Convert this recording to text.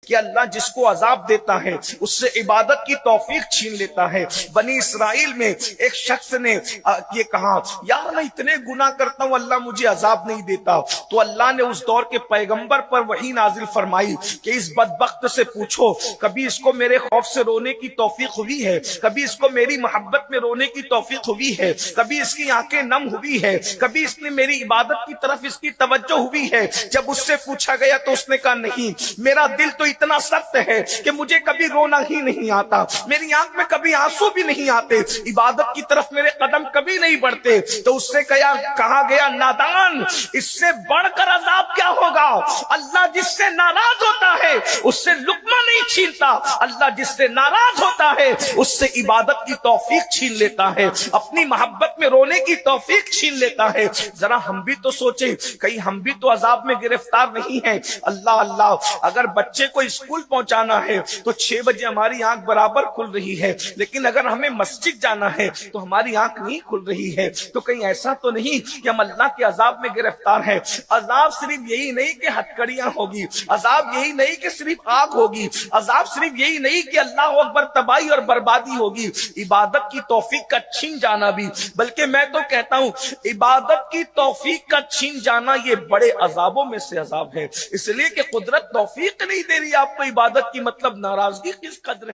کہ اللہ جس کو عذاب دیتا ہے اس سے عبادت کی توفیق چھین لیتا ہے۔ بنی اسرائیل میں ایک شخص نے یہ کہا، یار میں اتنے گناہ کرتا ہوں اللہ مجھے عذاب نہیں دیتا، تو اللہ نے اس دور کے پیغمبر پر وحی نازل فرمائی کہ اس بدبخت سے پوچھو کبھی اس کو میرے خوف سے رونے کی توفیق ہوئی ہے، کبھی اس کو میری محبت میں رونے کی توفیق ہوئی ہے، کبھی اس کی آنکھیں نم ہوئی ہے، کبھی اس نے میری عبادت کی طرف اس کی توجہ ہوئی ہے۔ جب اس سے پوچھا گیا تو اس نے کہا نہیں، میرا دل تو اتنا سخت ہے کہ مجھے کبھی رونا ہی نہیں آتا، میری آنکھ میں کبھی آنسو بھی نہیں آتے، عبادت کی طرف میرے قدم کبھی نہیں بڑھتے۔ تو اس سے کہا گیا نادان، اس سے بڑھ کر عذاب کیا ہوگا؟ اللہ جس سے ناراض ہوتا ہے اس سے لقمہ نہیں چھینتا، اللہ جس سے ناراض ہوتا ہے اس سے عبادت کی توفیق چھین لیتا ہے، اپنی محبت میں رونے کی توفیق چھین لیتا ہے۔ ذرا ہم بھی تو سوچیں، کہیں ہم بھی تو عذاب میں گرفتار نہیں ہیں؟ اللہ اللہ، اگر بچے کو اسکول پہنچانا ہے تو 6 بجے ہماری آنکھ برابر کھل رہی ہے، لیکن اگر ہمیں مسجد جانا ہے تو ہماری آنکھ نہیں کھل رہی ہے، تو کہیں ایسا تو نہیں کہ ہم اللہ کے عذاب میں گرفتار ہیں؟ عذاب صرف یہی نہیں کہ ہتکڑیاں ہوگی، عذاب یہی نہیں کہ صرف آگ ہوگی، عذاب صرف یہی نہیں کہ اللہ اکبر تباہی اور بربادی ہوگی، عبادت کی توفیق کا چھین جانا بھی، بلکہ میں تو کہتا ہوں عبادت کی توفیق کا چھین جانا یہ بڑے عذابوں میں سے عذاب ہے، اس لیے کہ قدرت توفیق نہیں دے رہی آپ کو عبادت کی، مطلب ناراضگی کس قدر